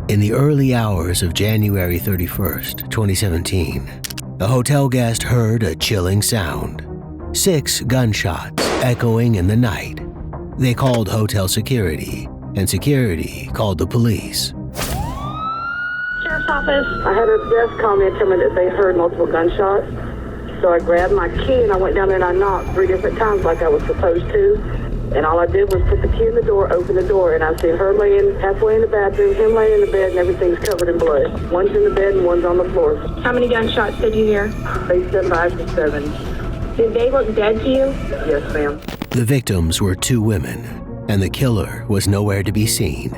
In the early hours of January 31st, 2017, a hotel guest heard a chilling sound. 6 gunshots echoing in the night. They called hotel security, and security called the police. Sheriff's office. I had a desk call me and tell me that they heard multiple gunshots. So I grabbed my key and I went down there and I knocked 3 different times like I was supposed to. And all I did was put the key in the door, open the door, and I see her laying halfway in the bathroom, him laying in the bed, and everything's covered in blood. One's in the bed and one's on the floor. How many gunshots did you hear? They said 5 to 7. Did they look dead to you? Yes, ma'am. The victims were 2 women, and the killer was nowhere to be seen.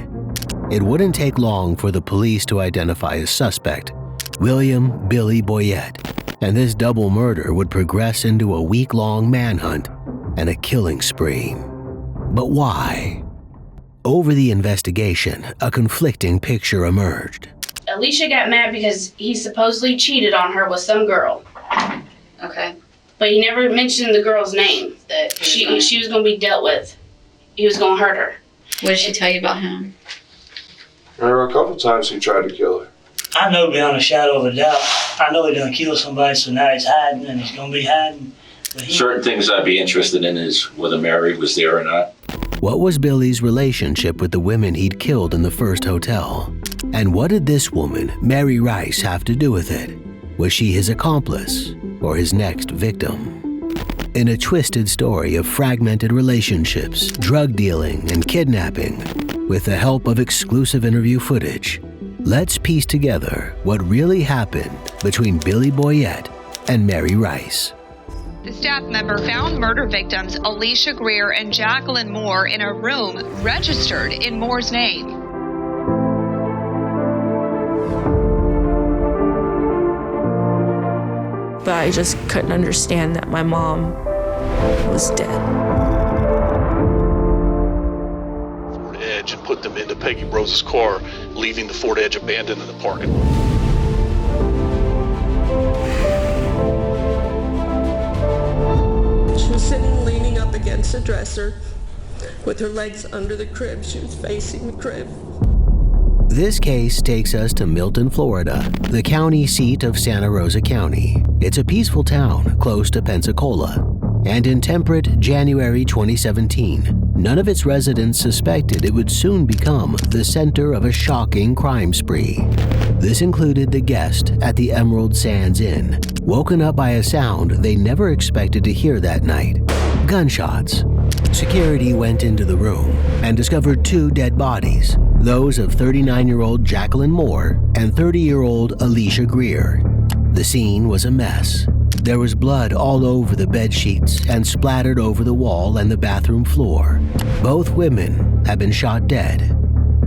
It wouldn't take long for the police to identify a suspect, William Billy Boyette, and this double murder would progress into a week-long manhunt and a killing spree. But why? Over the investigation, a conflicting picture emerged. Alicia got mad because he supposedly cheated on her with some girl. Okay. But he never mentioned the girl's name, that she was going to be dealt with. He was going to hurt her. What did she tell you about him? There were a couple times he tried to kill her. I know beyond a shadow of a doubt, I know he done killed somebody, so now he's hiding and he's going to be hiding. Certain things I'd be interested in is whether Mary was there or not. What was Billy's relationship with the women he'd killed in the first hotel? And what did this woman, Mary Rice, have to do with it? Was she his accomplice or his next victim? In a twisted story of fragmented relationships, drug dealing, and kidnapping, with the help of exclusive interview footage, let's piece together what really happened between Billy Boyette and Mary Rice. The staff member found murder victims Alicia Greer and Jacqueline Moore in a room registered in Moore's name. But I just couldn't understand that my mom was dead. Ford Edge and put them into Peggy Rose's car, leaving the Ford Edge abandoned in the parking lot. She was sitting leaning up against the dresser with her legs under the crib. She was facing the crib. This case takes us to Milton, Florida, the county seat of Santa Rosa County. It's a peaceful town close to Pensacola. And in temperate January 2017, none of its residents suspected it would soon become the center of a shocking crime spree. This included the guest at the Emerald Sands Inn, woken up by a sound they never expected to hear that night: gunshots. Security went into the room and discovered 2 dead bodies, those of 39-year-old Jacqueline Moore and 30-year-old Alicia Greer. The scene was a mess. There was blood all over the bed sheets and splattered over the wall and the bathroom floor. Both women had been shot dead.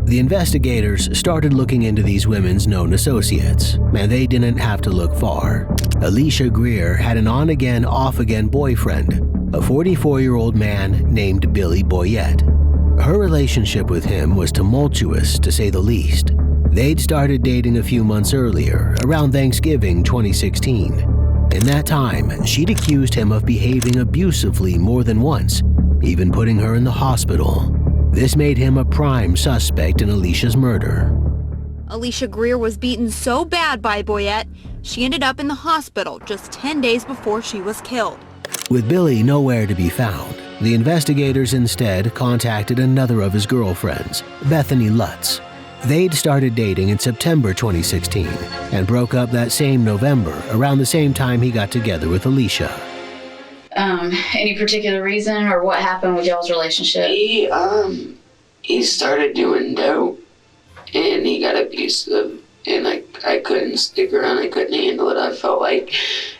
The investigators started looking into these women's known associates, and they didn't have to look far. Alicia Greer had an on-again, off-again boyfriend, a 44-year-old man named Billy Boyette. Her relationship with him was tumultuous, to say the least. They'd started dating a few months earlier, around Thanksgiving 2016. In that time, she'd accused him of behaving abusively more than once, even putting her in the hospital. This made him a prime suspect in Alicia's murder. Alicia Greer was beaten so bad by Boyette, she ended up in the hospital just 10 days before she was killed. With Billy nowhere to be found, the investigators instead contacted another of his girlfriends, Bethany Lutz. They'd started dating in September 2016 and broke up that same November, around the same time he got together with Alicia. Any particular reason or what happened with y'all's relationship? He started doing dope and he got abusive and I couldn't stick around. I couldn't handle it. I felt like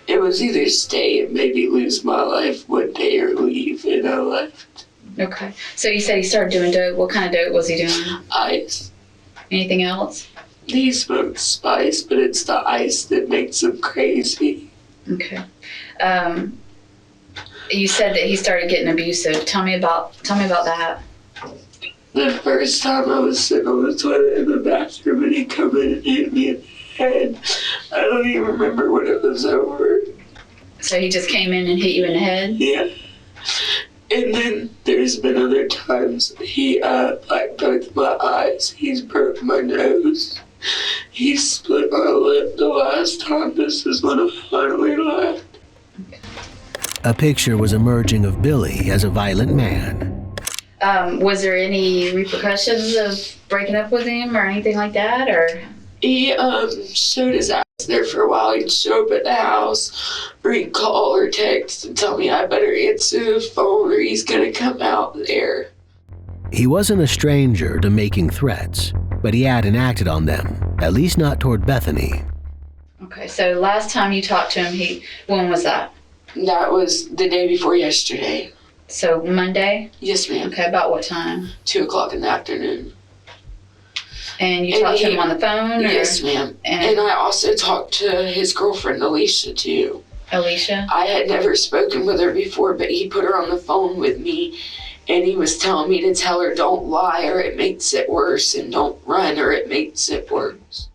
it was either stay and maybe lose my life one day or leave, and I left. Okay. So you said he started doing dope. What kind of dope was he doing? Ice. Anything else? He smoked spice, but it's the ice that makes him crazy. Okay. You said that he started getting abusive. Tell me about that. The first time I was sitting on the toilet in the bathroom and he come in and hit me in the head. I don't even remember when it was over. So he just came in and hit you in the head? Yeah. And then there's been other times he blacked both my eyes. He's broke my nose. He split my lip the last time. This is when I finally left. A picture was emerging of Billy as a violent man. Was there any repercussions of breaking up with him or anything like that, or? He showed his ass there for a while. He'd show up at the house, or he'd call or text and tell me I better answer the phone or he's gonna come out there. He wasn't a stranger to making threats, but he hadn't acted on them, at least not toward Bethany. Okay, so last time you talked to him, when was that? That was the day before yesterday. So Monday? Yes, ma'am. Okay, about what time? 2 o'clock in the afternoon. And you talked to him on the phone? Yes, ma'am. And I also talked to his girlfriend, Alicia, too. Alicia? I had never spoken with her before, but he put her on the phone with me, and he was telling me to tell her don't lie or it makes it worse, and don't run or it makes it worse.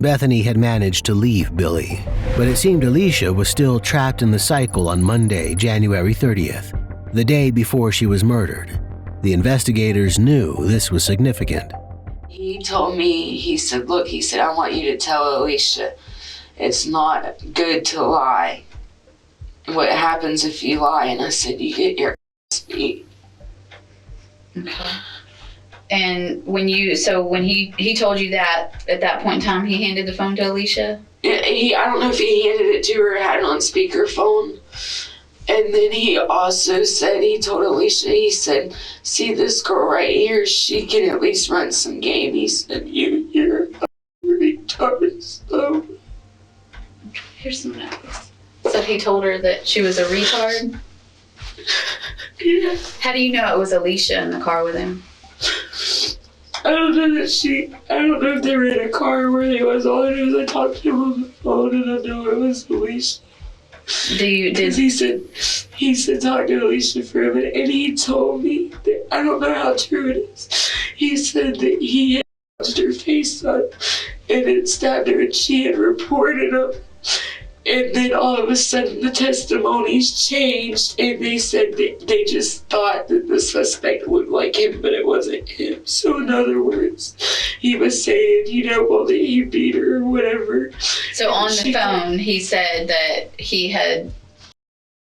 Bethany had managed to leave Billy, but it seemed Alicia was still trapped in the cycle on Monday, January 30th, the day before she was murdered. The investigators knew this was significant. He told me, he said, look, he said, I want you to tell Alicia it's not good to lie. What happens if you lie? And I said, you get your ass beat. Okay. And when he told you that, at that point in time, he handed the phone to Alicia? I don't know if he handed it to her or had it on speakerphone. And then he also said, he told Alicia, he said, see this girl right here, she can at least run some game. He said, you're a retarded slow. Here's some notes. So he told her that she was a retard? Yeah. How do you know it was Alicia in the car with him? I don't know if they were in a car or where they was. All I know is I talked to him on the phone and I know it was Alicia. Because he said talk to Alicia for a minute, and he told me that, I don't know how true it is, he said that he had touched her face up and it stabbed her and she had reported him. And then all of a sudden the testimonies changed and they said that they just thought that the suspect looked like him, but it wasn't him. So in other words, he was saying, well, that he beat her or whatever. So on the phone, he said that he had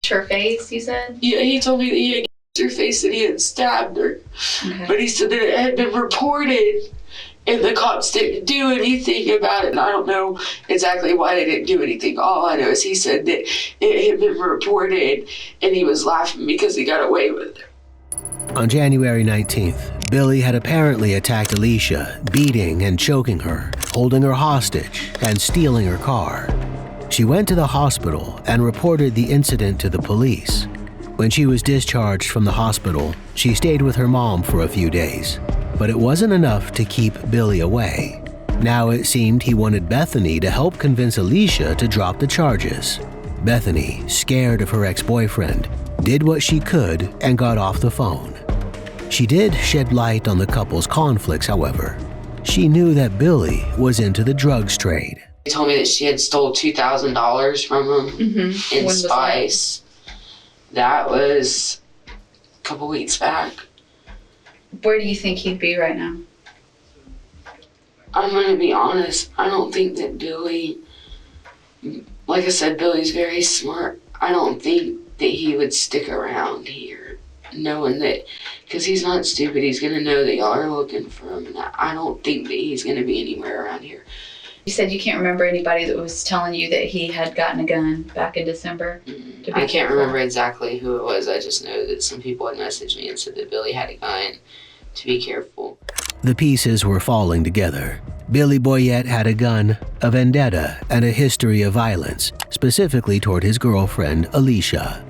touched her face, you said? Yeah, he told me that he had touched her face and he had stabbed her. Okay. But he said that it had been reported and the cops didn't do anything about it. And I don't know exactly why they didn't do anything. All I know is he said that it had been reported and he was laughing because he got away with it. On January 19th, Billy had apparently attacked Alicia, beating and choking her, holding her hostage, and stealing her car. She went to the hospital and reported the incident to the police. When she was discharged from the hospital, she stayed with her mom for a few days. But it wasn't enough to keep Billy away. Now it seemed he wanted Bethany to help convince Alicia to drop the charges. Bethany, scared of her ex-boyfriend, did what she could and got off the phone. She did shed light on the couple's conflicts, however. She knew that Billy was into the drugs trade. He told me that she had stole $2,000 from him in spice. That was a couple weeks back. Where do you think he'd be right now? I'm going to be honest. I don't think that Billy, like I said, Billy's very smart. I don't think that he would stick around here, knowing that, because he's not stupid, he's going to know that y'all are looking for him. And I don't think that he's going to be anywhere around here. You said you can't remember anybody that was telling you that he had gotten a gun back in December? I can't remember exactly who it was. I just know that some people had messaged me and said that Billy had a gun, to be careful. The pieces were falling together. Billy Boyette had a gun, a vendetta, and a history of violence, specifically toward his girlfriend, Alicia.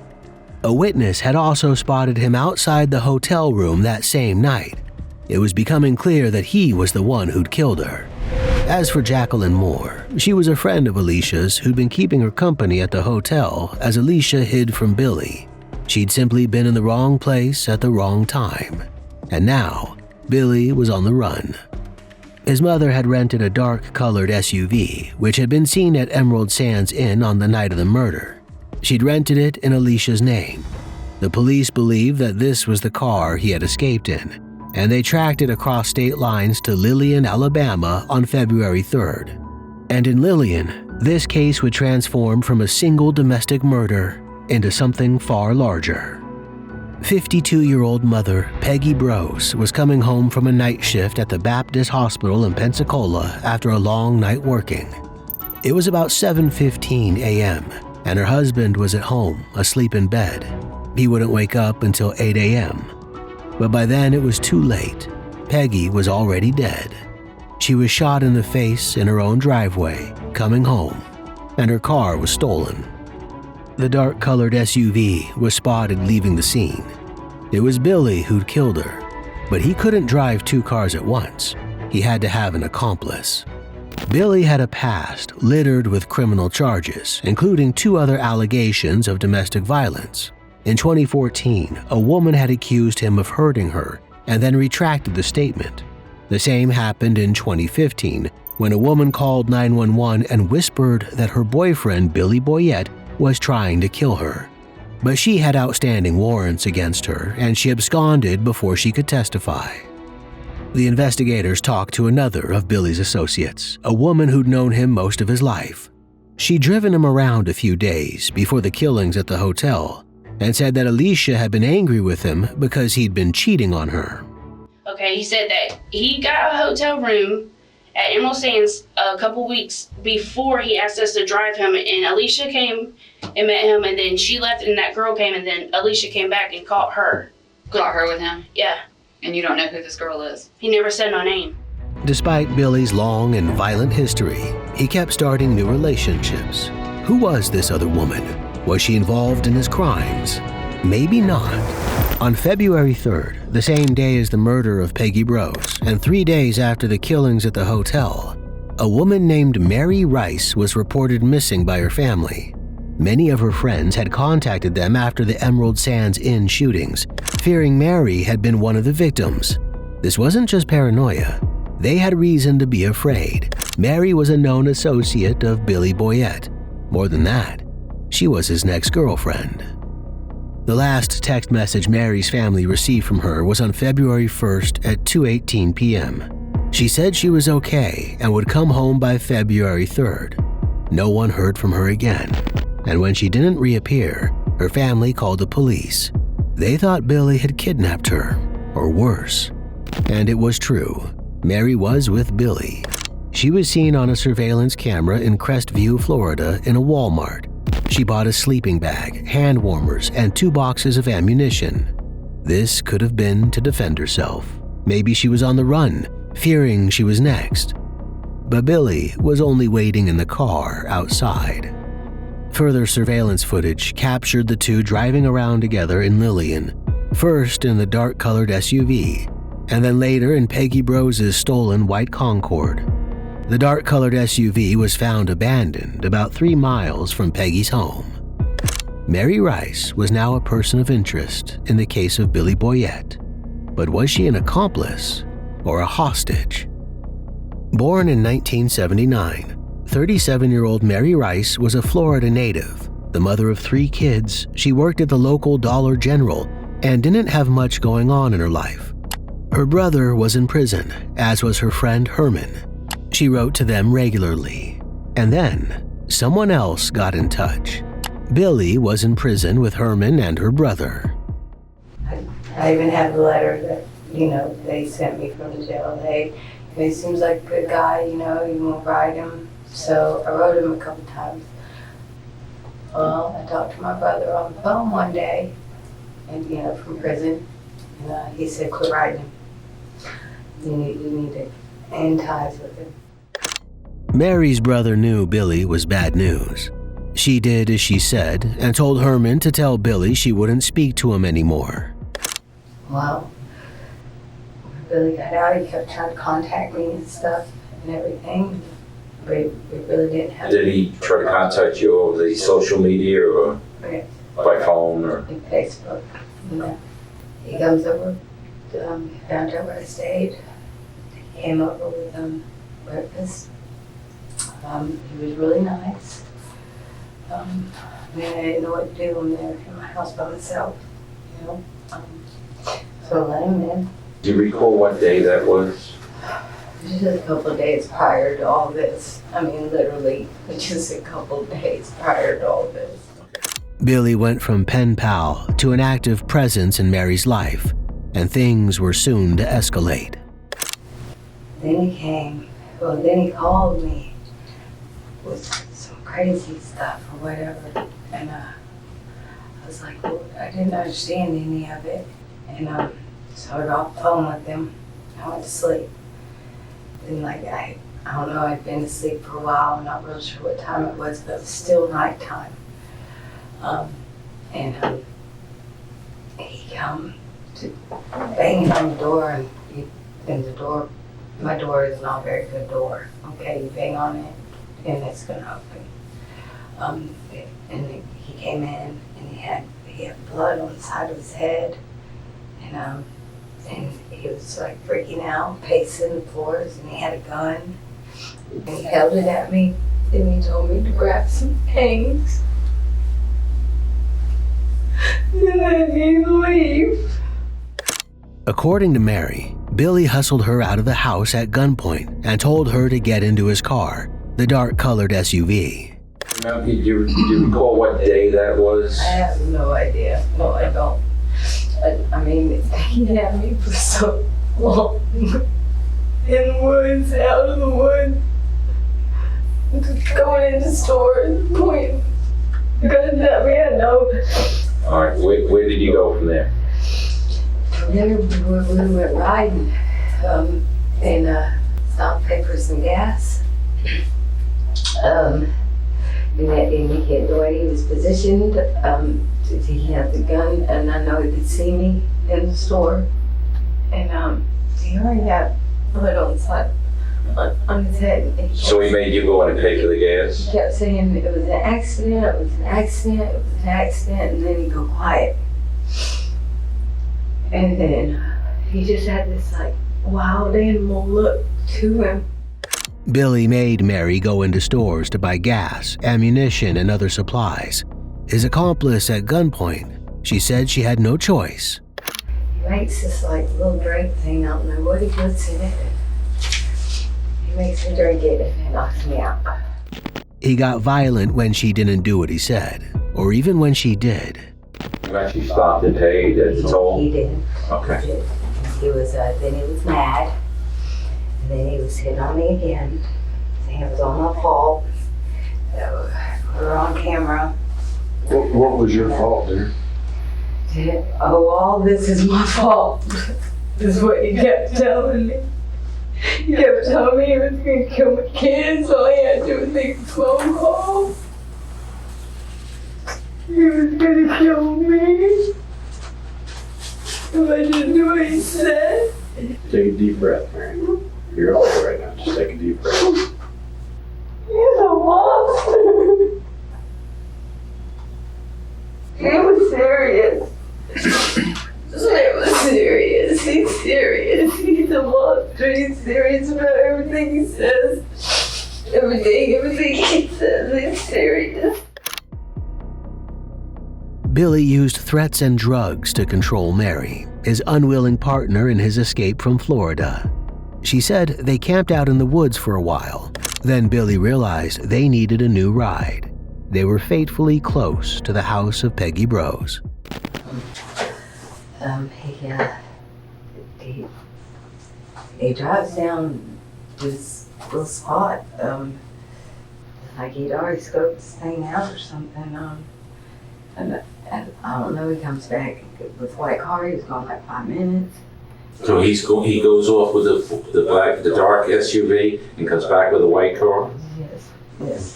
A witness had also spotted him outside the hotel room that same night. It was becoming clear that he was the one who'd killed her. As for Jacqueline Moore, she was a friend of Alicia's who'd been keeping her company at the hotel as Alicia hid from Billy. She'd simply been in the wrong place at the wrong time. And now, Billy was on the run. His mother had rented a dark-colored SUV, which had been seen at Emerald Sands Inn on the night of the murder. She'd rented it in Alicia's name. The police believe that this was the car he had escaped in, and they tracked it across state lines to Lillian, Alabama on February 3rd. And in Lillian, this case would transform from a single domestic murder into something far larger. 52-year-old mother Peggy Brose was coming home from a night shift at the Baptist Hospital in Pensacola after a long night working. It was about 7:15 a.m., and her husband was at home, asleep in bed. He wouldn't wake up until 8 a.m. But by then it was too late. Peggy was already dead. She was shot in the face in her own driveway, coming home, and her car was stolen. The dark-colored SUV was spotted leaving the scene. It was Billy who'd killed her, but he couldn't drive two cars at once. He had to have an accomplice. Billy had a past littered with criminal charges, including 2 other allegations of domestic violence. In 2014, a woman had accused him of hurting her and then retracted the statement. The same happened in 2015, when a woman called 911 and whispered that her boyfriend, Billy Boyette, was trying to kill her. But she had outstanding warrants against her, and she absconded before she could testify. The investigators talked to another of Billy's associates, a woman who'd known him most of his life. She'd driven him around a few days before the killings at the hotel, and said that Alicia had been angry with him because he'd been cheating on her. Okay, he said that he got a hotel room at Emerald Sands a couple weeks before he asked us to drive him, and Alicia came and met him, and then she left and that girl came, and then Alicia came back and caught her. Caught her with him? Yeah. And you don't know who this girl is? He never said no name. Despite Billy's long and violent history, he kept starting new relationships. Who was this other woman? Was she involved in his crimes? Maybe not. On February 3rd, the same day as the murder of Peggy Brose, and 3 days after the killings at the hotel, a woman named Mary Rice was reported missing by her family. Many of her friends had contacted them after the Emerald Sands Inn shootings, fearing Mary had been one of the victims. This wasn't just paranoia. They had reason to be afraid. Mary was a known associate of Billy Boyette. More than that, she was his next girlfriend. The last text message Mary's family received from her was on February 1st at 2:18 p.m. She said she was okay and would come home by February 3rd. No one heard from her again, and when she didn't reappear, her family called the police. They thought Billy had kidnapped her, or worse. And it was true. Mary was with Billy. She was seen on a surveillance camera in Crestview, Florida, in a Walmart. She bought a sleeping bag, hand warmers, and 2 boxes of ammunition. This could have been to defend herself. Maybe she was on the run, fearing she was next. But Billy was only waiting in the car outside. Further surveillance footage captured the two driving around together in Lillian, first in the dark-colored SUV, and then later in Peggy Brose's stolen white Concorde. The dark-colored SUV was found abandoned about 3 miles from Peggy's home. Mary Rice was now a person of interest in the case of Billy Boyette. But was she an accomplice or a hostage? Born in 1979, 37-year-old Mary Rice was a Florida native. The mother of 3 kids, she worked at the local Dollar General and didn't have much going on in her life. Her brother was in prison, as was her friend Herman. She wrote to them regularly. And then, someone else got in touch. Billy was in prison with Herman and her brother. I even have the letter that, they sent me from the jail. He seems like a good guy, you won't ride him. So I wrote him a couple times. Well, I talked to my brother on the phone one day, and from prison, and he said, quit riding him. You need to end ties with him. Mary's brother knew Billy was bad news. She did as she said and told Herman to tell Billy she wouldn't speak to him anymore. Well, when Billy got out, he kept trying to contact me and stuff and everything. But we really didn't have. Did he try to contact you over the social media or by phone or? Facebook. He comes over, found out where I stayed. He came over with breakfast. He was really nice. I didn't know what to do in there in my house by myself. you know. So I let him in. Do you recall what day that was? Just a couple of days prior to all this. I mean, literally, just a couple of days prior to all this. Billy went from pen pal to an active presence in Mary's life, and things were soon to escalate. Then he called me with some crazy stuff or whatever, and I was like, well, I didn't understand any of it, and started off the phone with him. I went to sleep. Then I don't know, I'd been asleep for a while. I'm not real sure what time it was, but it was still nighttime. He come to banging on the door, and the door, my door is not a very good door. Okay, you bang on it, and it's gonna open. And he came in, and he had blood on the side of his head, and he was like freaking out, pacing the floors, and he had a gun, and he held it at me, and he told me to grab some things. And then he leave. According to Mary, Billy hustled her out of the house at gunpoint and told her to get into his car, the dark-colored SUV. Now, do you recall what day that was? I have no idea. No, I don't. I mean, he had me for so long. In the woods, out of the woods. Just going into stores, pointing guns at me. I know. All right, where did you go from there? From there, we went riding and stopped to pay for some gas. And the way he was positioned, he had the gun, and I know he could see me in the store. And he already had blood on the side, on his head. So he made you go in and pay for the gas? He kept saying it was an accident, it was an accident, it was an accident, and then he'd go quiet. And then he just had this wild animal look to him. Billy made Mary go into stores to buy gas, ammunition, and other supplies. His accomplice at gunpoint, she said she had no choice. He makes this little drink thing, I don't know what he puts in it. He makes me drink it and it knocks me out. He got violent when she didn't do what he said, or even when she did. You actually stopped and paid the toll? He did. Okay. He was, then he was mad. And then he was hitting on me again. Saying it was all my fault. We were on camera. What was your fault, dear? Oh, all this is my fault. Is what he kept telling me. He kept telling me he was going to kill my kids. All he had to do was make a phone call. He was going to kill me if I didn't do what he said. Take a deep breath, Mary. You're okay right now. Just take a deep breath. He's a monster. He was serious. This man was serious. He's serious. He's a monster. He's serious about everything he says. Everything he says, he's serious. Billy used threats and drugs to control Mary, his unwilling partner in his escape from Florida. She said they camped out in the woods for a while. Then Billy realized they needed a new ride. They were fatefully close to the house of Peggy Bros. He drives down this little spot. He'd already scoped this thing out or something. And I don't know, he comes back with a white car. He was gone 5 minutes. So he goes off with the dark SUV and comes back with a white car? Yes.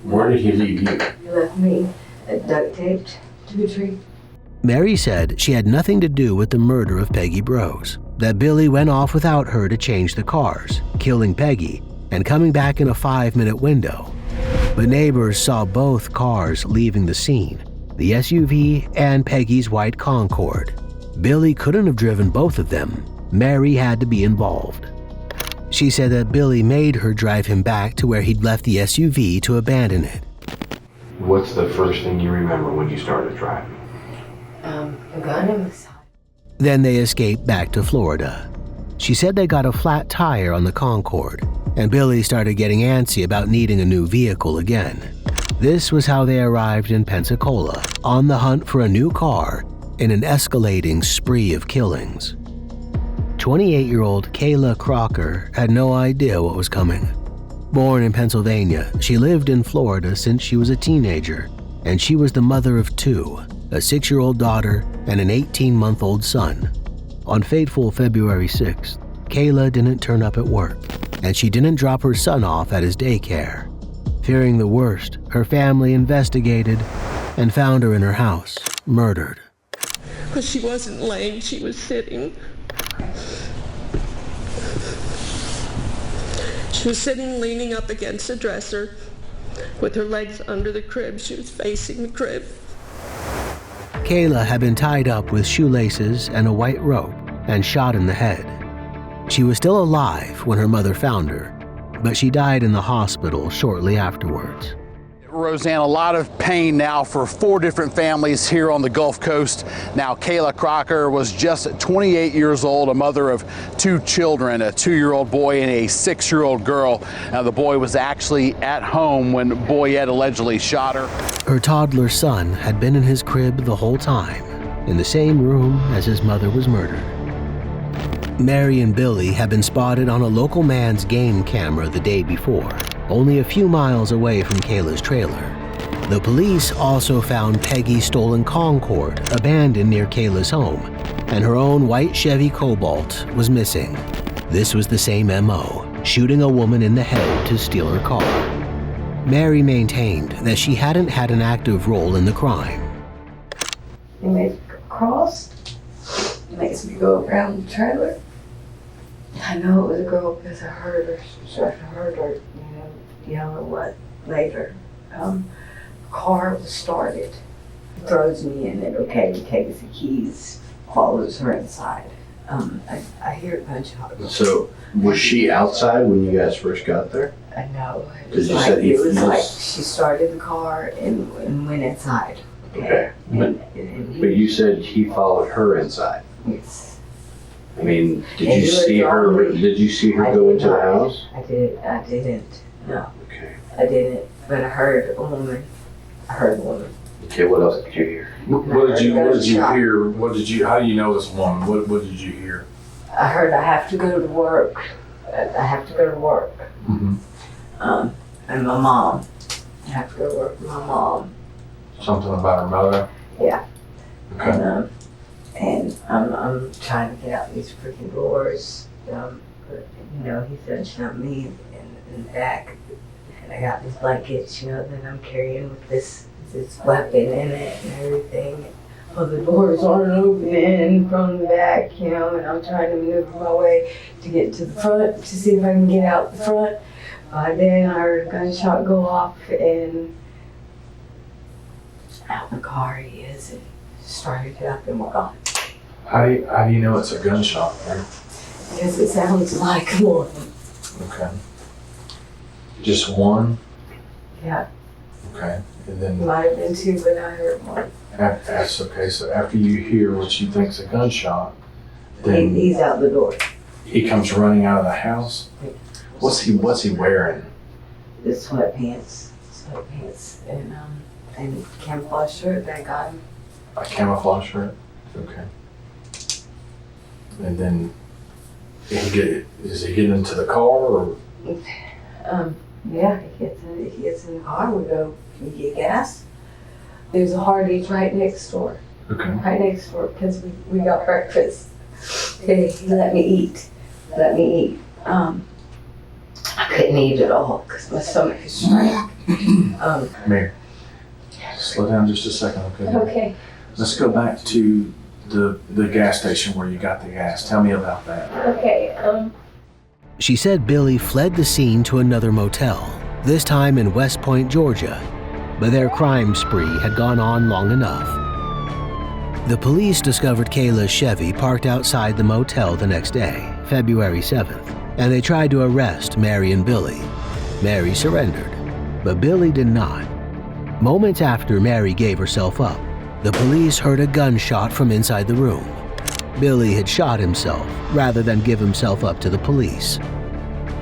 Where did he leave you? He left me duct taped to a tree. Mary said she had nothing to do with the murder of Peggy Bros, that Billy went off without her to change the cars, killing Peggy and coming back in a 5-minute window. But neighbors saw both cars leaving the scene, the SUV and Peggy's white Concorde. Billy couldn't have driven both of them. Mary had to be involved. She said that Billy made her drive him back to where he'd left the SUV to abandon it. What's the first thing you remember when you started driving? a gun in my side. Then they escaped back to Florida. She said they got a flat tire on the Concorde, and Billy started getting antsy about needing a new vehicle again. This was how they arrived in Pensacola, on the hunt for a new car in an escalating spree of killings. 28-year-old Kayla Crocker had no idea what was coming. Born in Pennsylvania, she lived in Florida since she was a teenager, and she was the mother of two, a 6-year-old daughter and an 18-month-old son. On fateful February 6th, Kayla didn't turn up at work, and she didn't drop her son off at his daycare. Fearing the worst, her family investigated and found her in her house, murdered. But she wasn't laying, she was sitting. She was sitting leaning up against the dresser with her legs under the crib. She was facing the crib. Kayla had been tied up with shoelaces and a white rope and shot in the head. She was still alive when her mother found her, but she died in the hospital shortly afterwards. Roseanne, a lot of pain now for 4 different families here on the Gulf Coast. Now, Kayla Crocker was just 28 years old, a mother of 2 children, a 2-year-old boy and a 6-year-old girl. Now, the boy was actually at home when Boyette allegedly shot her. Her toddler son had been in his crib the whole time, in the same room as his mother was murdered. Mary and Billy had been spotted on a local man's game camera the day before, only a few miles away from Kayla's trailer. The police also found Peggy's stolen Concorde abandoned near Kayla's home, and her own white Chevy Cobalt was missing. This was the same MO, shooting a woman in the head to steal her car. Mary maintained that she hadn't had an active role in the crime. He made a cross, makes me go around the trailer. I know it was a girl because I heard her, yell what later. Car was started. Throws me in it, okay, takes the keys, follows her inside. I hear a gunshot. So, was she outside when you guys first got there? I know. It Because was, you like, said it was like she started the car and went inside. Okay. But you said he followed her inside. Yes. I mean, did you see her? Did you see her go into the house? I didn't. No. Okay. I didn't. But I heard a woman. Okay. What else did you hear? What did you hear? How do you know this woman? What did you hear? I heard I have to go to work. Mm-hmm. And my mom. I have to go to work with my mom. Something about her mother? Yeah. Okay. And I'm trying to get out these freaking doors. But, he said shot me in the back. And I got these blankets, that I'm carrying with this weapon in it and everything. Well, the doors aren't opening from the back, and I'm trying to maneuver my way to get to the front to see if I can get out the front. By then I heard a gunshot go off and out in the car he is and started up and we're gone. How do you know it's a gunshot? Right? Because it sounds like one. Okay. Just one? Yeah. Okay. And then Might have been 2, but I heard one. that's okay. So after you hear what you think's a gunshot, then He's out the door. he comes running out of the house. What's he wearing? The sweatpants and camouflage shirt that got him. A camouflage shirt. Okay. And then does he get into the car or? Yeah, he gets in the car. We go, can you get gas? There's a Hardee's right next door. Okay. Right next door, because we got breakfast. Okay, he let me eat. I couldn't eat at all because my stomach is shrinking. Mary, slow down just a second, okay? Okay. Let's go back to the gas station where you got the gas. Tell me about that. Okay, She said Billy fled the scene to another motel, this time in West Point, Georgia, but their crime spree had gone on long enough. The police discovered Kayla's Chevy parked outside the motel the next day, February 7th, and they tried to arrest Mary and Billy. Mary surrendered, but Billy did not. Moments after Mary gave herself up, The police heard a gunshot from inside the room. Billy had shot himself rather than give himself up to the police.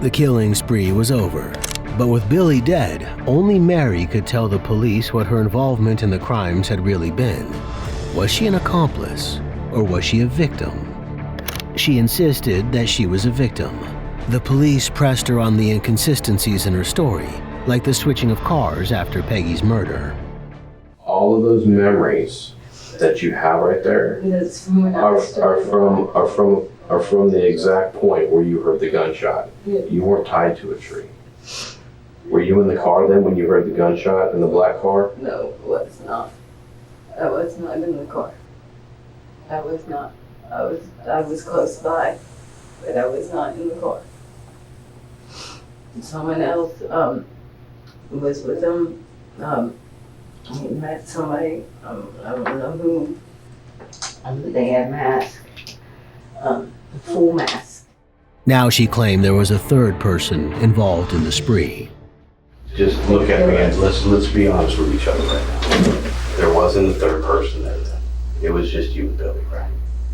The killing spree was over, but with Billy dead, only Mary could tell the police what her involvement in the crimes had really been. Was she an accomplice, or was she a victim? She insisted that she was a victim. The police pressed her on the inconsistencies in her story, like the switching of cars after Peggy's murder. All of those memories that you have right there are from the exact point where you heard the gunshot. You weren't tied to a tree. Were you in the car then when you heard the gunshot in the black car? No, I was not. I was not in the car. I was not. I was close by, but I was not in the car. Someone else was with him. He met somebody. I don't know who. They had masks. Full mask. Now she claimed there was a third person involved in the spree. Just look at me and let's be honest with each other right now. There wasn't a third person there then. It was just you and Billy, right?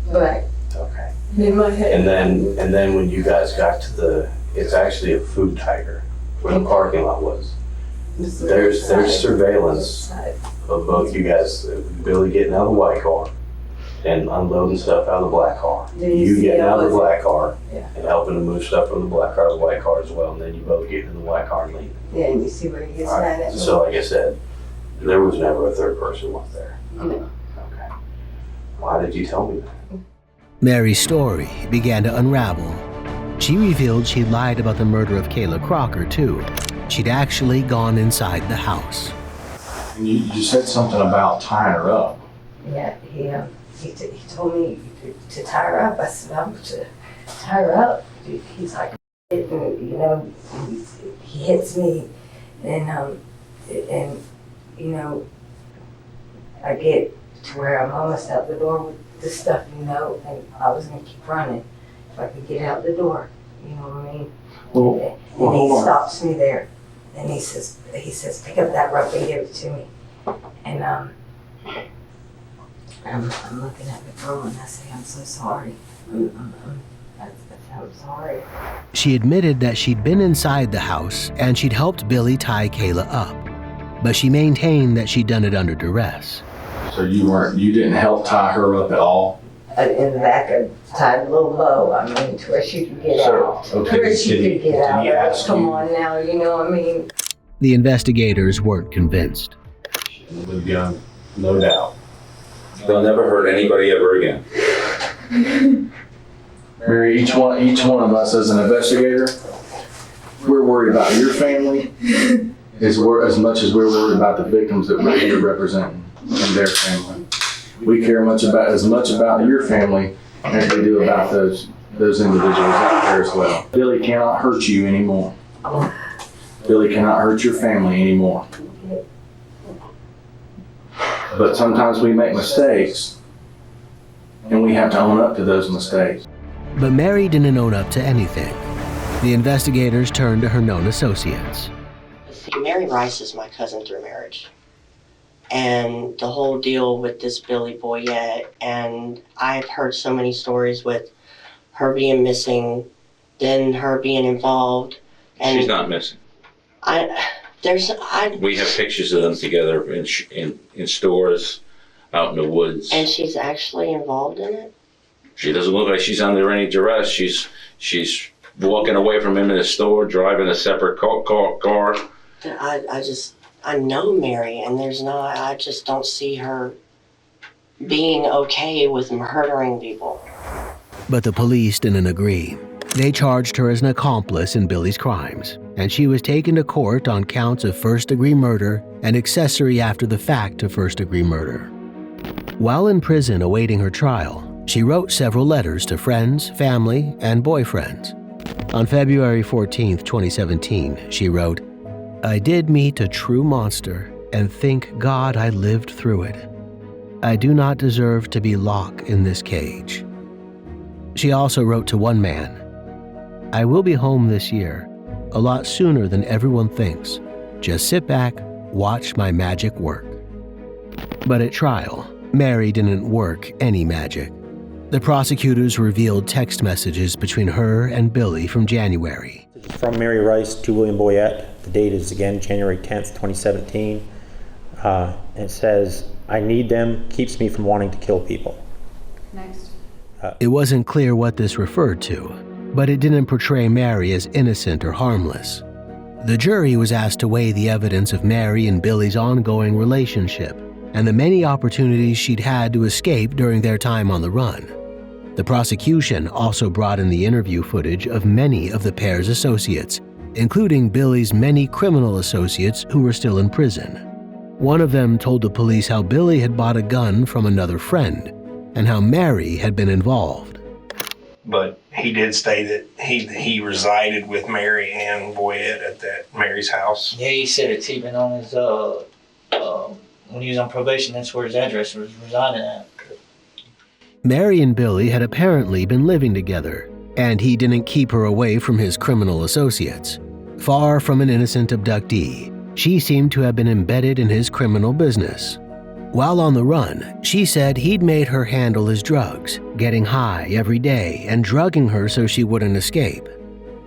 Right. Okay. In my head. And then when you guys got to it's actually a food tiger where the parking lot was. There's surveillance of both you guys, Billy getting out of the white car and unloading stuff out of the black car. You getting out of the black car and helping to move stuff from the black car to the white car as well, and then you both getting in the white car and leaving. Yeah, and you see where he gets mad at me. So like I said, there was never a third person was there. No. Okay. Why did you tell me that? Mary's story began to unravel. She revealed she'd lied about the murder of Kayla Crocker, too. She'd actually gone inside the house. You said something about tying her up. Yeah, he told me to tie her up. I said, I'm to tie her up. He's like, you know, he hits me, and you know, I get to where I'm almost out the door with the stuff, you know, and I was gonna keep running if I could get out the door. You know what I mean? And he stops me there, and he says, pick up that rope and give it to me. And I'm looking at the girl and I say, I'm so sorry. I'm sorry. She admitted that she'd been inside the house and she'd helped Billy tie Kayla up, but she maintained that she'd done it under duress. So you didn't help tie her up at all? In the back, I tied a little bow, I mean, to where she could get out. Okay, Where she could get out. Did he ask Come you? on now, you know what I mean? The investigators weren't convinced. With gun, no doubt. They'll never hurt anybody ever again. Mary, each one of us as an investigator, we're worried about your family as much as we're worried about the victims that we're representing and their family. We care as much about your family as we do about those individuals out there as well. Billy cannot hurt you anymore. Billy cannot hurt your family anymore. But sometimes we make mistakes, and we have to own up to those mistakes. But Mary didn't own up to anything. The investigators turned to her known associates. See, Mary Rice is my cousin through marriage. And the whole deal with this Billy Boyette, and I've heard so many stories with her being missing, then her being involved. And She's not missing. We have pictures of them together in stores, out in the woods. And she's actually involved in it? She doesn't look like she's under any duress. She's walking away from him in the store, driving a separate car. I know Mary, and I just don't see her being okay with murdering people. But the police didn't agree. They charged her as an accomplice in Billy's crimes, and she was taken to court on counts of first-degree murder and accessory after the fact to first-degree murder. While in prison awaiting her trial, she wrote several letters to friends, family, and boyfriends. On February 14, 2017, she wrote, "I did meet a true monster, and thank God I lived through it. I do not deserve to be locked in this cage." She also wrote to one man, "I will be home this year, a lot sooner than everyone thinks. Just sit back, watch my magic work." But at trial, Mary didn't work any magic. The prosecutors revealed text messages between her and Billy from January. From Mary Rice to William Boyette. The date is again January 10th, 2017. It says, "I need them, keeps me from wanting to kill people." Next. It wasn't clear what this referred to, but it didn't portray Mary as innocent or harmless. The jury was asked to weigh the evidence of Mary and Billy's ongoing relationship and the many opportunities she'd had to escape during their time on the run. The prosecution also brought in the interview footage of many of the pair's associates, including Billy's many criminal associates who were still in prison. One of them told the police how Billy had bought a gun from another friend and how Mary had been involved. But he did say that he resided with Mary and Boyette at that Mary's house. Yeah, he said it's even on his, when he was on probation, that's where his address was residing at. Mary and Billy had apparently been living together, and he didn't keep her away from his criminal associates. Far from an innocent abductee, she seemed to have been embedded in his criminal business. While on the run, she said he'd made her handle his drugs, getting high every day and drugging her so she wouldn't escape.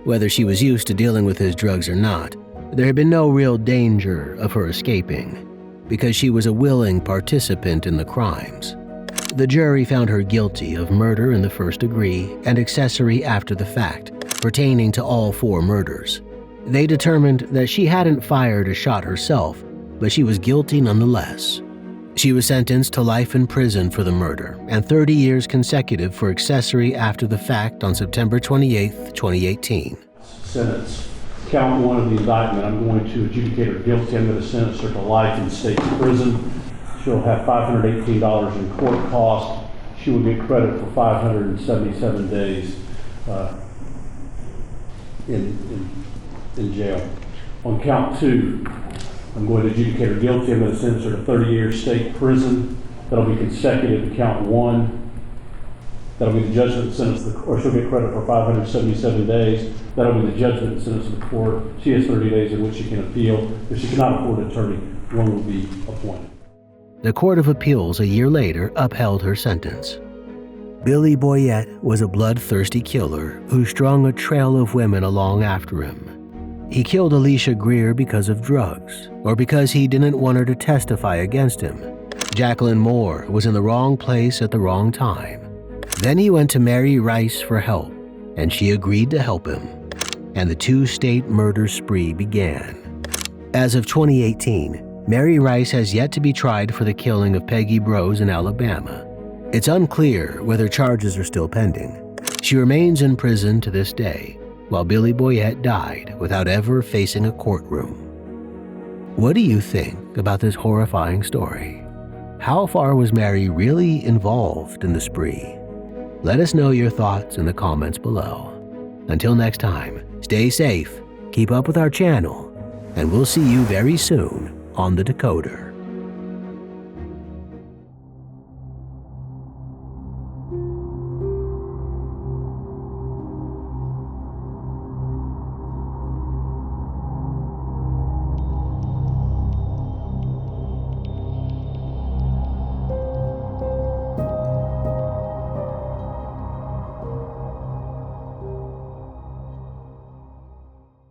Whether she was used to dealing with his drugs or not, there had been no real danger of her escaping, because she was a willing participant in the crimes. The jury found her guilty of murder in the first degree and accessory after the fact, pertaining to all 4 murders. They determined that she hadn't fired a shot herself, but she was guilty nonetheless. She was sentenced to life in prison for the murder and 30 years consecutive for accessory after the fact on September 28, 2018. Sentence. Count 1 of the indictment, I'm going to adjudicate her guilty. I'm going to sentence her to life in state prison. She'll have $518 in court cost. She will get credit for 577 days in jail. On count 2, I'm going to adjudicate her guilty. I'm going to sentence her to 30 years state prison. That'll be consecutive to count 1. That'll be the judgment sentence, or she'll get credit for 577 days. That'll be the judgment sentence of the court. She has 30 days in which she can appeal. If she cannot afford an attorney, one will be appointed. The Court of Appeals a year later upheld her sentence. Billy Boyette was a bloodthirsty killer who strung a trail of women along after him. He killed Alicia Greer because of drugs, or because he didn't want her to testify against him. Jacqueline Moore was in the wrong place at the wrong time. Then he went to Mary Rice for help, and she agreed to help him. And the 2-state murder spree began. As of 2018, Mary Rice has yet to be tried for the killing of Peggy Brose in Alabama. It's unclear whether charges are still pending. She remains in prison to this day, while Billy Boyette died without ever facing a courtroom. What do you think about this horrifying story? How far was Mary really involved in the spree? Let us know your thoughts in the comments below. Until next time, stay safe, keep up with our channel, and we'll see you very soon on the Decoder.